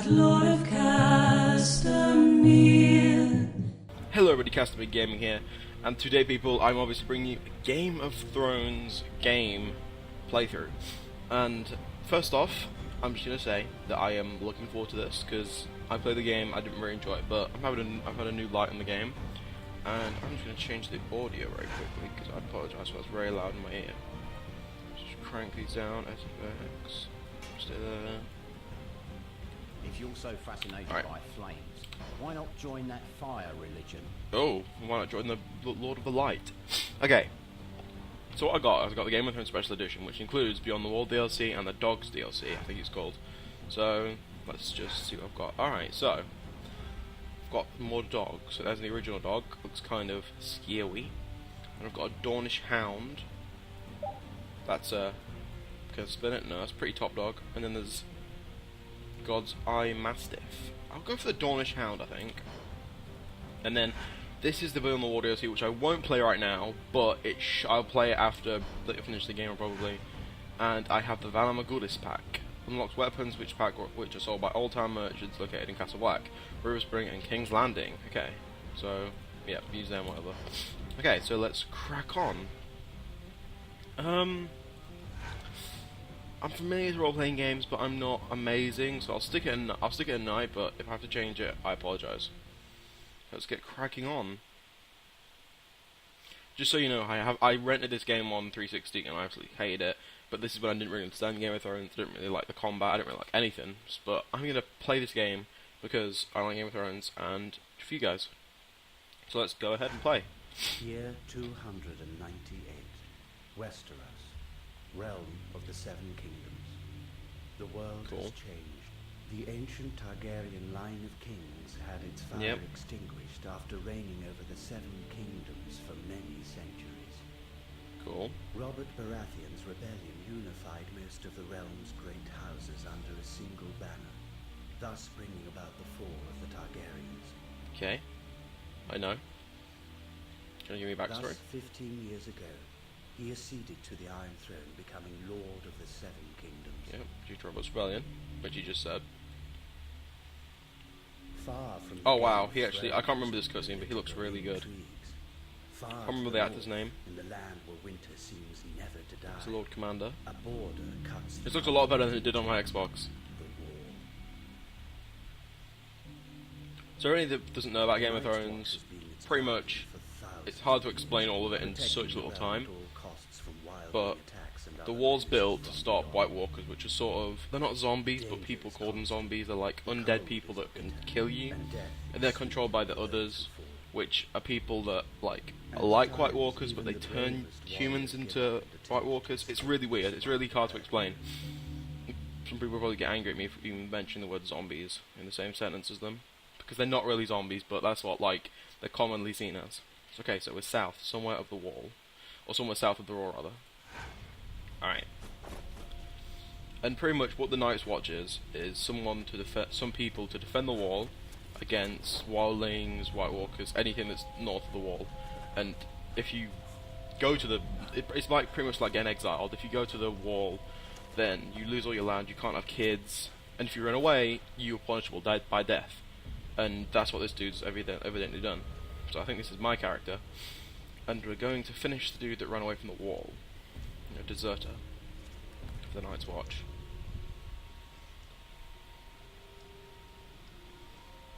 that Lord of Castamere. Hello everybody, Castamere Gaming here, and today people, I'm obviously bringing you a Game of Thrones game playthrough. And first off, I'm just going to say that I am looking forward to this, because I played the game, I didn't really enjoy it, but I've had a new light in the game, and I'm just going to change the audio very quickly, because I apologise for that's very loud in my ear. Just crank these down, SFX, stay there. If you're so fascinated Right. by flames, why not join that fire religion? Oh, why not join the Lord of the Light? Okay, so what I got the Game of Thrones Special Edition, which includes Beyond the Wall DLC and the Dogs DLC, I think it's called. So, let's just see what I've got. Alright, so, I've got more dogs. So there's the original dog, looks kind of scary. And I've got a Dornish Hound. That's a... Can I spin it? No, it's a pretty top dog. And then there's God's Eye Mastiff. I'll go for the Dornish Hound, I think. And then this is the Beyond the Wall DLC, which I won't play right now, but I'll play it after I finish the game probably. And I have the Valar Morghulis pack. Unlocks weapons which are sold by Old Town merchants located in Castle Black, River Spring, and King's Landing. Okay, so yeah, use them, whatever. Okay, so let's crack on. I'm familiar with role-playing games, but I'm not amazing, so I'll stick it at night. But if I have to change it, I apologise. Let's get cracking on. Just so you know, I rented this game on 360 and I absolutely hated it. But this is when I didn't really understand Game of Thrones. I didn't really like the combat. I didn't really like anything. But I'm gonna play this game because I like Game of Thrones and for you guys. So let's go ahead and play. Year 298, Westeros, realm of the Seven Kingdoms. The world Cool. has changed. The ancient Targaryen line of kings had its fire extinguished after reigning over the Seven Kingdoms for many centuries. Cool. Robert Baratheon's rebellion unified most of the realm's great houses under a single banner, thus bringing about the fall of the Targaryens. Okay. I know. Can you give me a backstory? Thus, 15 years ago, he acceded to the Iron Throne, becoming Lord of the Seven Kingdoms. Yep, due to Robert's rebellion, which you just said. Far from the Oh wow, Game he of actually, I can't remember this cutscene, but he looks really good. Far I can't remember to the actor's north, name. in the land where winter seems never to die. It's the Lord Commander. A border cuts This looks a lot better than it did on my Xbox. the wall. So anyone that doesn't know about Game of Thrones, pretty much, it's hard to explain all of it in such little time. But the wall's built to stop White Walkers, which are sort of, they're not zombies, but people call them zombies. They're like undead people that can kill you, and they're controlled by the others, which are people that like White Walkers, but they turn humans into White Walkers. It's really weird. It's really hard to explain. Some people probably get angry at me for even mentioning the word zombies in the same sentence as them, because they're not really zombies, but that's what like they're commonly seen as. Okay, so we're south, somewhere of the wall, or somewhere south of the wall rather. Alright. And pretty much what the Night's Watch is some people to defend the wall against wildlings, White Walkers, anything that's north of the wall. And if you go to it's like pretty much like getting exiled. If you go to the wall, then you lose all your land, you can't have kids, and if you run away, you're punishable by death. And that's what this dude's evidently done. So I think this is my character, and we're going to finish the dude that ran away from the wall. Deserter for the Night's Watch.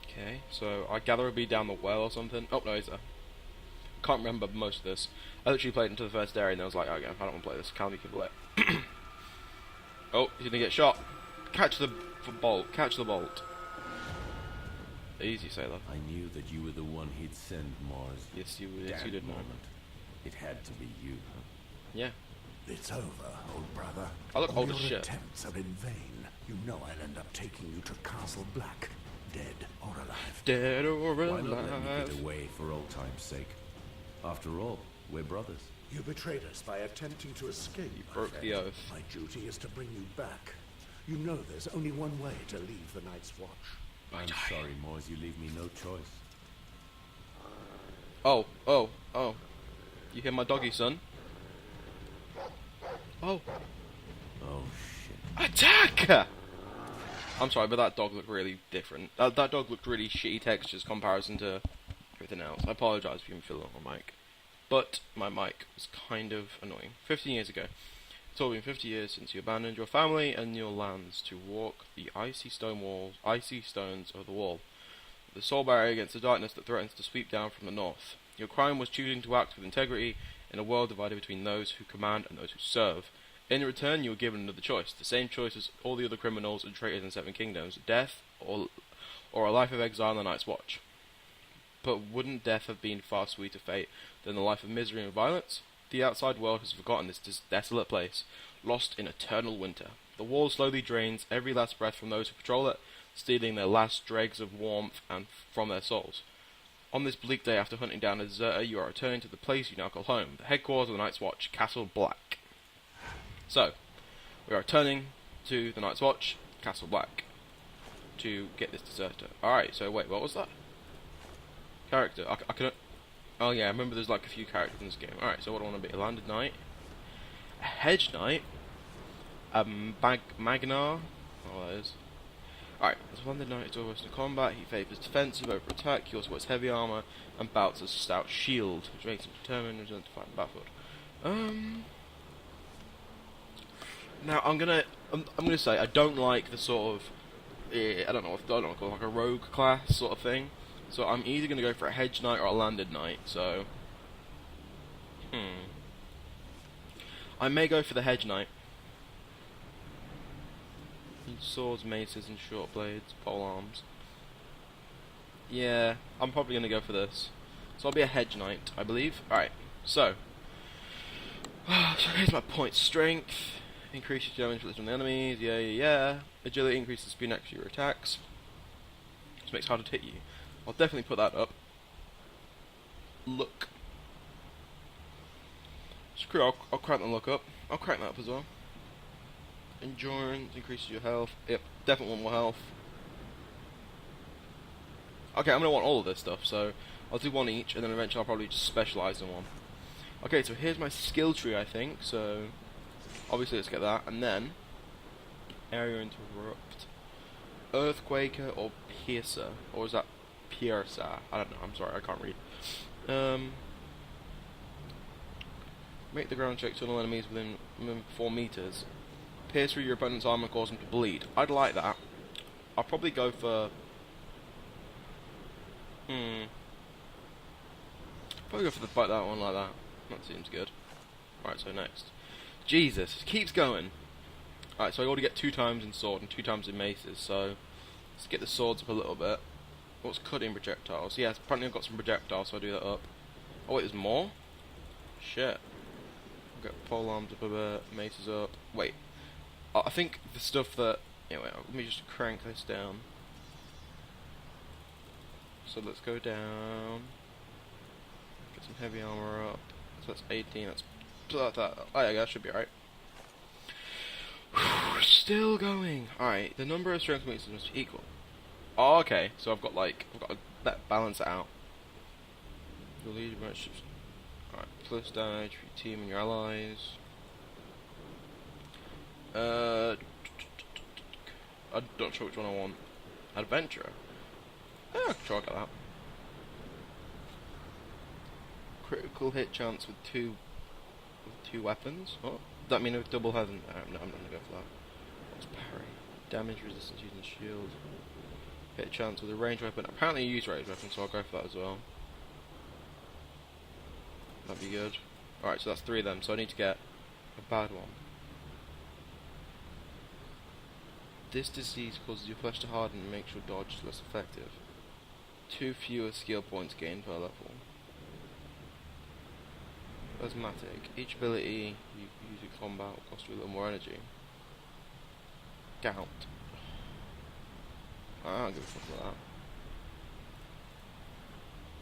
Okay, so I gather he'll be down the well or something. Oh no, he's there. Can't remember most of this. I literally played into the first area and I was like, okay, I don't want to play this. Calum, you can play it. Oh, he's gonna get shot. Catch the bolt. Catch the bolt. Easy, sailor. I knew that you were the one he'd send, Mars. Yes, you did know. Moment. It had to be you. Yeah. It's over, old brother. I look All old as your shit. attempts are in vain. You know I'll end up taking you to Castle Black, dead or alive. Dead or Why not let me alive. get away for old time's sake? After all, we're brothers. You betrayed us by attempting to escape. You my broke friend. the oath. My duty is to bring you back. You know there's only one way to leave the Night's Watch. I'm sorry, Mars, you leave me no choice. Oh. You hear my doggy, son? Oh. Oh, shit. Attack! I'm sorry, but that dog looked really different. That dog looked really shitty textures comparison to everything else. I apologise if you feel it on my mic. But my mic was kind of annoying. 15 years ago. It's all been 50 years since you abandoned your family and your lands to walk the icy stones of the wall. The sole barrier against the darkness that threatens to sweep down from the north. Your crime was choosing to act with integrity in a world divided between those who command and those who serve. In return, you were given another choice, the same choice as all the other criminals and traitors in Seven Kingdoms, death or a life of exile on the Night's Watch. But wouldn't death have been far sweeter fate than the life of misery and violence? The outside world has forgotten this desolate place, lost in eternal winter. The wall slowly drains every last breath from those who patrol it, stealing their last dregs of warmth and from their souls. On this bleak day after hunting down a deserter, you are returning to the place you now call home, the headquarters of the Night's Watch, Castle Black. So, we are returning to the Night's Watch, Castle Black, to get this deserter. Alright, so wait, what was that? Character. I can... Oh yeah, I remember there's like a few characters in this game. Alright, so what do I want to be? A landed knight? A hedge knight? A Magnar? Oh, that is. Alright, as a landed knight is always in combat, he favours defensive over attack, he also wears heavy armour, and bouts a stout shield, which makes him determined and resilient to fight in battle. Now I'm gonna say I don't like the sort of I don't know what to call it, like a rogue class sort of thing. So I'm either gonna go for a hedge knight or a landed knight. So I may go for the hedge knight. Swords, maces, and short blades, pole arms. Yeah, I'm probably gonna go for this. So I'll be a hedge knight, I believe. Alright, so here's my point. Strength increases damage from the enemies. Yeah. Agility increases speed next to your attacks, which makes it harder to hit you. I'll definitely put that up. Look. Screw it, I'll crank the look up. I'll crank that up as well. Endurance increases your health. Yep, definitely want more health. Okay, I'm going to want all of this stuff, so I'll do one each, and then eventually I'll probably just specialise in one. Okay, so here's my skill tree, I think, so obviously let's get that, and then Area Interrupt, Earthquaker or Piercer, or is that Piercer? I don't know, I'm sorry, I can't read. Make the ground check to all enemies within 4 meters. Pierce through your opponent's armor and cause them to bleed. I'd like that. I'll probably go for... Probably go for that one like that. That seems good. Right, so next. Jesus, it keeps going. Alright, so I got to get 2 times in sword and 2 times in maces, so let's get the swords up a little bit. What's cutting projectiles? Yes, apparently I've got some projectiles, so I'll do that up. Oh wait, there's more? Shit. I'll get pole arms up a bit, maces up. Wait. I think the stuff that... Anyway, let me just crank this down. So let's go down. Get some heavy armor up. So that's 18, that's... Oh yeah, that should be right. Still going. Alright, the number of strength meters must be equal. Oh, okay, so I've got to balance it out. Your leader ships. Alright, plus damage for your team and your allies. I'm not sure which one I want. Adventurer. Yeah, sure, I got that. Critical hit chance with two weapons. Oh, does that mean a double head? No, I'm not gonna go for that. What's parry? Damage resistance using shield. Hit chance with a ranged weapon. Apparently you use ranged weapons, so I'll go for that as well. That'd be good. Alright, so that's 3 of them, so I need to get a bad one. This disease causes your flesh to harden and makes your dodge less effective. 2 fewer skill points gained per level. Asthmatic. Each ability you use in combat will cost you a little more energy. Gout. I don't give a fuck about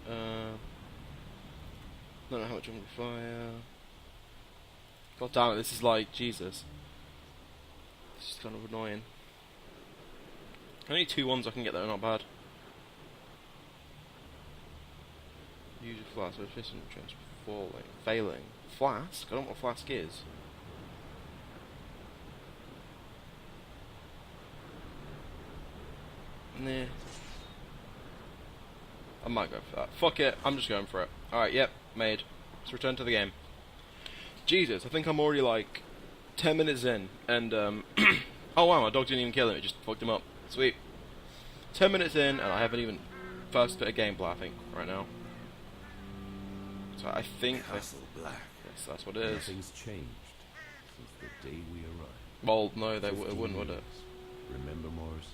that. Don't know how much I'm gonna fire. God damn it, this is like, Jesus. This is kind of annoying. Only 2 ones I can get that are not bad. Use a flask, so efficient chance falling. Failing. Flask? I don't know what a flask is. Nah. I might go for that. Fuck it, I'm just going for it. Alright, yep, made. Let's return to the game. Jesus, I think I'm already like 10 minutes in, and oh wow, my dog didn't even kill him, it just fucked him up. Sweet. 10 minutes in, and I haven't even first bit of gameplay, I think, right now. So I think Castle Black. yes, that's what it is. Nothing's changed since the day we arrived. Well, no, it 15 wouldn't, would it? years. Remember, Morris?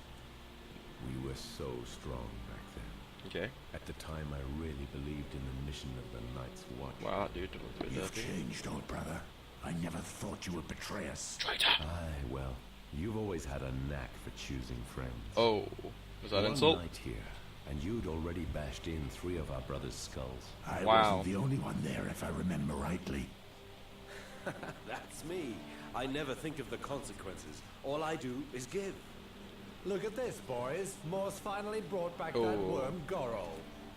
We were so strong back then. Okay. At the time, I really believed in the mission of the Night's Watch. Wow, that dude looked a bit You've dirty. changed, old brother. I never thought you would betray us. Traitor! Aye, well, you've always had a knack for choosing friends. Oh, was that an One insult? night here, and you'd already bashed in 3 of our brothers' skulls. I Wow. wasn't the only one there, if I remember rightly. That's me. I never think of the consequences. All I do is give. Look at this, boys. Morse finally brought back that Oh. worm, Gorol.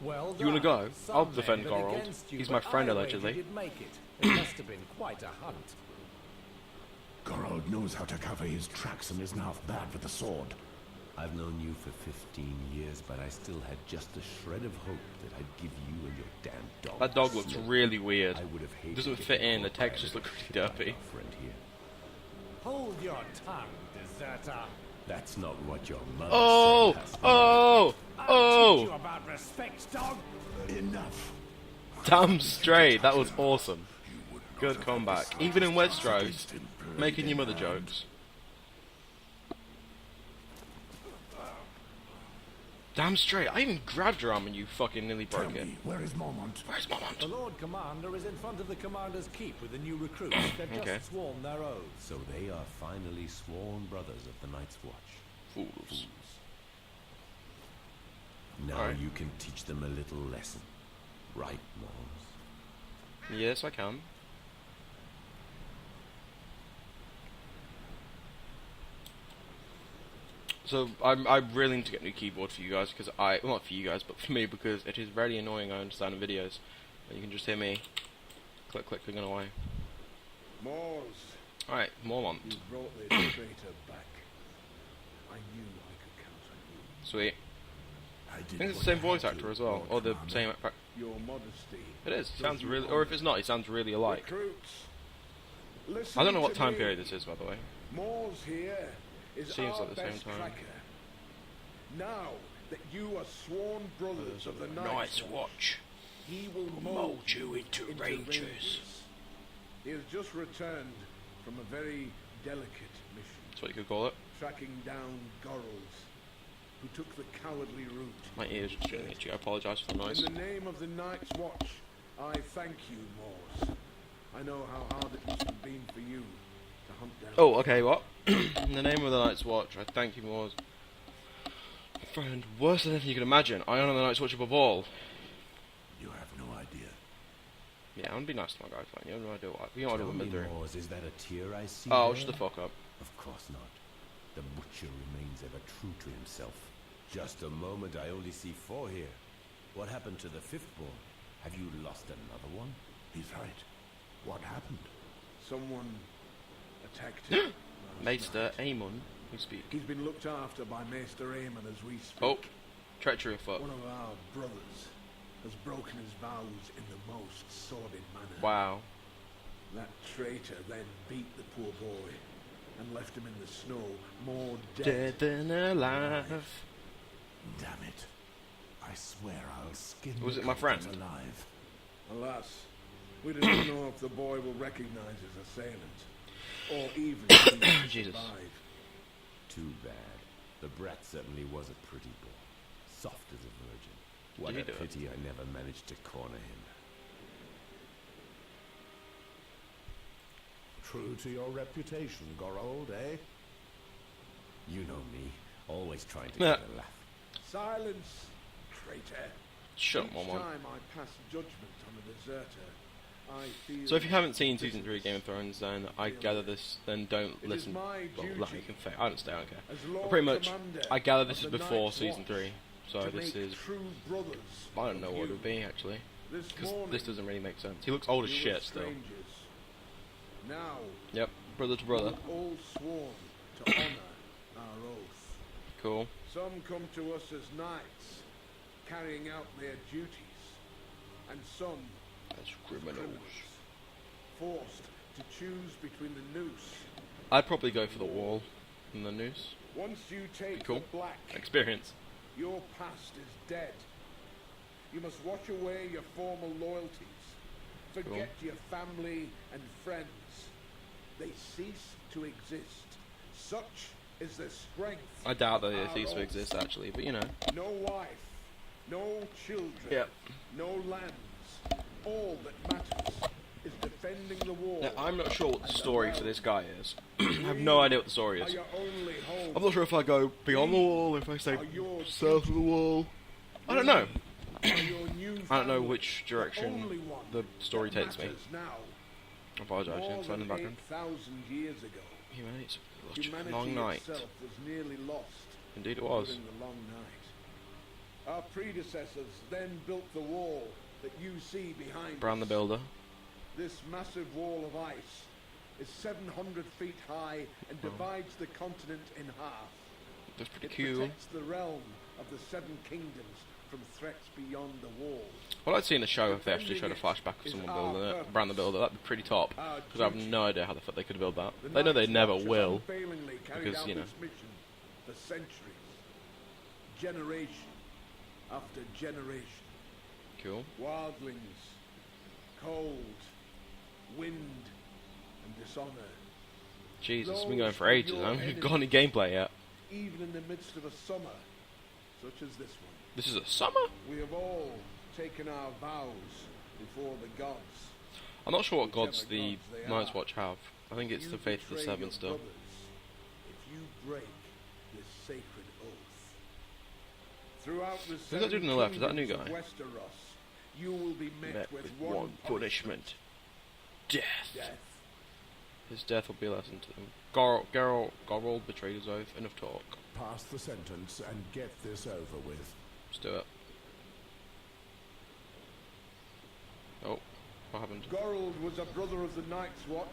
Well You wanna done. go? Some I'll men defend bet Gorol. against you, He's my but friend, I wager allegedly. you'd make it. It must have been quite a hunt. Gorold knows how to cover his tracks and isn't half bad with the sword. I've known you for 15 years, but I still had just a shred of hope that I'd give you and your damn dog. That dog looks smoke. really weird. I would have hated Doesn't to fit get in, the caught by text just another looks really shit dirty. like our friend here. Hold your tongue, deserter. That's not what your mother Oh! said. Oh! I'll teach you Oh! about respect, dog. Enough. Damn straight, that was awesome. Good comeback. Even in Westeros, making your mother jokes. Damn straight, I even grabbed your arm and you fucking nearly Tell broke it. me, where is Mormont? Where's Momont? The Lord Commander is in front of the Commander's Keep with the new recruits. They've just Okay. sworn their oaths. So they are finally sworn brothers of the Night's Watch. Fools. Now Alright. you can teach them a little lesson. Right, Mons? Yes, I can. So I'm really need to get a new keyboard for you guys because well, not for you guys, but for me, because it is very annoying. I understand in videos, and you can just hear me click clicking away. Mors, All right, Mormont. you brought this traitor back. I knew I could count on you. Sweet. I I think it's the same voice actor as well, or the same. Your modesty. It is. does Sounds you really, honour. or if it's not, it sounds really alike. Recruits, listen I don't know what to time me. period this is, by the way. Mors here is Seems our like the same best time. tracker. Now that you are sworn brothers of the Night's Watch. he will mold you into rangers. He has just returned from a very delicate mission, That's what you could call it. tracking down Gorals, who took the cowardly route. My ears are getting itchy. I apologise for the noise. In the name of the Night's Watch, I thank you, Mors. I know how hard it must have been for you to hunt down. Oh, okay, what? In the name of the Night's Watch, I thank you, Moors. Friend, worse than anything you can imagine. I honor the Night's Watch above all. You have no idea. Yeah, I'm gonna be nice to my guys, man. You have no idea what. You know what Tell I've me, been through. Mors, is that a tear I see Oh, there? shut the fuck up. Of course not. The butcher remains ever true to himself. Just a moment, I only see 4 here. What happened to the 5th born? Have you lost another one? He's right. What happened? Someone attacked him. last Maester night. Aemon, we speak. He's been looked after by Maester Aemon as we speak. Oh, treachery afoot. One of our brothers has broken his vows in the most sordid manner. Wow. That traitor then beat the poor boy and left him in the snow, more Dead than alive. Damn it. I swear I'll skin Was the it my culprit friend? alive. Alas, we do not know if the boy will recognize his assailant, or even if he will Jesus. survive. Too bad. The brat certainly was a pretty boy. Soft as a virgin. What Did he a do it? pity I never managed to corner him. True to your reputation, Gorold, eh? You know me, always trying to Yeah. get a laugh. Silence, traitor. Shut up, Each Mormont. time I pass judgment on a deserter, I feel... So if you haven't seen Season 3 of Game of Thrones, then I gather this, then don't It is listen. my Well, duty no, you can say, I don't stay, I don't care. as But Lord pretty much, Commander I gather of this is the before Night's Season Watch 3. So to this make is, true brothers I don't know of what it you. would be, actually. This Because morning, this doesn't really make sense. He looks old as you shit were still. strangers. Now, Yep, brother to brother. we've all sworn to honor our oath. Cool. Some come to us as knights, carrying out their duties, and some As criminals. forced to choose between the noose. I'd probably go for the wall and the noose. Once you take Cool. the black, Experience. your past is dead. You must wash away your former loyalties. Forget your family and friends. They cease to exist. Such is the strength. I doubt that of it our ceases to oath. exist, actually, but you know. No wife, no children, Yep. no lands. All that matters is defending the wall. Now, I'm not sure what the and story realm. for this guy is. I have no idea what the story Are is. your only hope. I'm not sure if I go beyond the wall, if I stay Are your south of the wall. I don't know. Are your new I don't know family which the direction only one the story that takes me. matters now? I apologise, More it's in the than background. 8,000 years ago, Humanity, humanity long night. itself was nearly lost Indeed it was. during the long night. Our predecessors then built the wall that you see behind Bran the us. Builder. This massive wall of ice is 700 feet high and divides the continent in half. That's pretty It cool. protects the realm of the Seven Kingdoms from threats beyond the wall. Well, I'd see in the show if they actually showed a flashback of someone building it. Bran the Builder, that'd be pretty top. Because I have no idea how the fuck they could build that. The They know they Night's never Watch has will. unfailingly carried because, out you know. this mission for centuries, generation after generation. Cool. Wildlings, cold, wind, and dishonor. Jesus, it's been Those going for are ages. your I haven't got enemies. any gameplay yet. Even in the midst of a summer, such as this one, This is a summer? we have all taken our vows before the gods. I'm not sure what Whichever gods the gods they Night's are. Watch have. I think it's You the Faith of the betray Seven your still. brothers if you break this sacred oath. Throughout the Who's that dude on the left? Is that a new kingdoms guy? of Westeros, you will be met, with one punishment. Death. Death. His death will be a lesson to them. Gorrold betrayed his oath. Enough talk. Pass the sentence and get this over with. Let's do it. Oh, what happened? Gorrold was a brother of the Night's Watch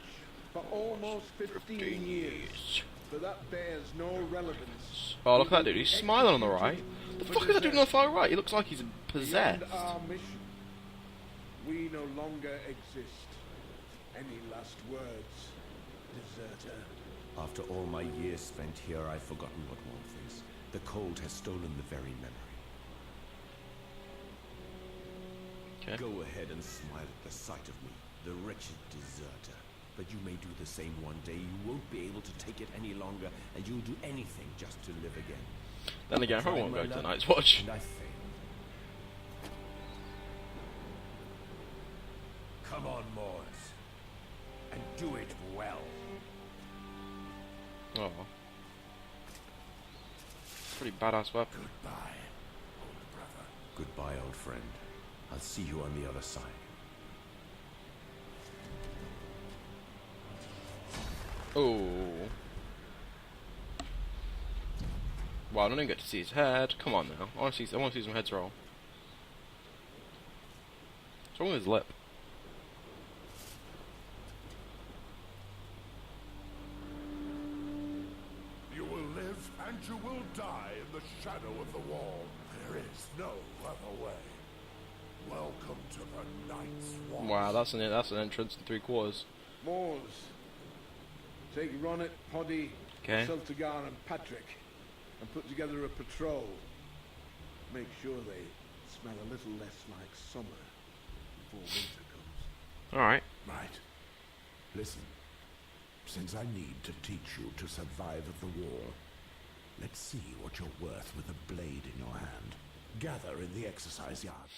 for almost 15 years, but that bears no relevance. Oh, look at that dude. He's smiling on the right. The fuck is that dude on the far right? He looks like he's possessed. Beyond our mission, we no longer exist. Any last words, deserter? After all my years spent here, I've forgotten what warmth is. The cold has stolen the very memory. Okay. Go ahead and smile at the sight of me, the wretched deserter. But you may do the same one day. You won't be able to take it any longer, and you'll do anything just to live again. Then again, I probably won't go to the Night's Watch. And I failed. Come on, Moors, and do it well. Oh. Pretty badass weapon. Goodbye, old brother. Goodbye, old friend. I'll see you on the other side. Oh. Wow, I don't even get to see his head. Come on now. I want to see some heads roll. What's wrong with his lip? You will live and you will die in the shadow of the wall. There is no other way. Welcome to the Night's Watch. Wow, that's an entrance in 3/4. Moors, take Ronnet, Poddy, Okay. Celtigar and Patrick and put together a patrol. Make sure they smell a little less like summer before winter comes. Alright. Right. Listen. Since I need to teach you to survive at the war, let's see what you're worth with a blade in your hand. Gather in the exercise yard.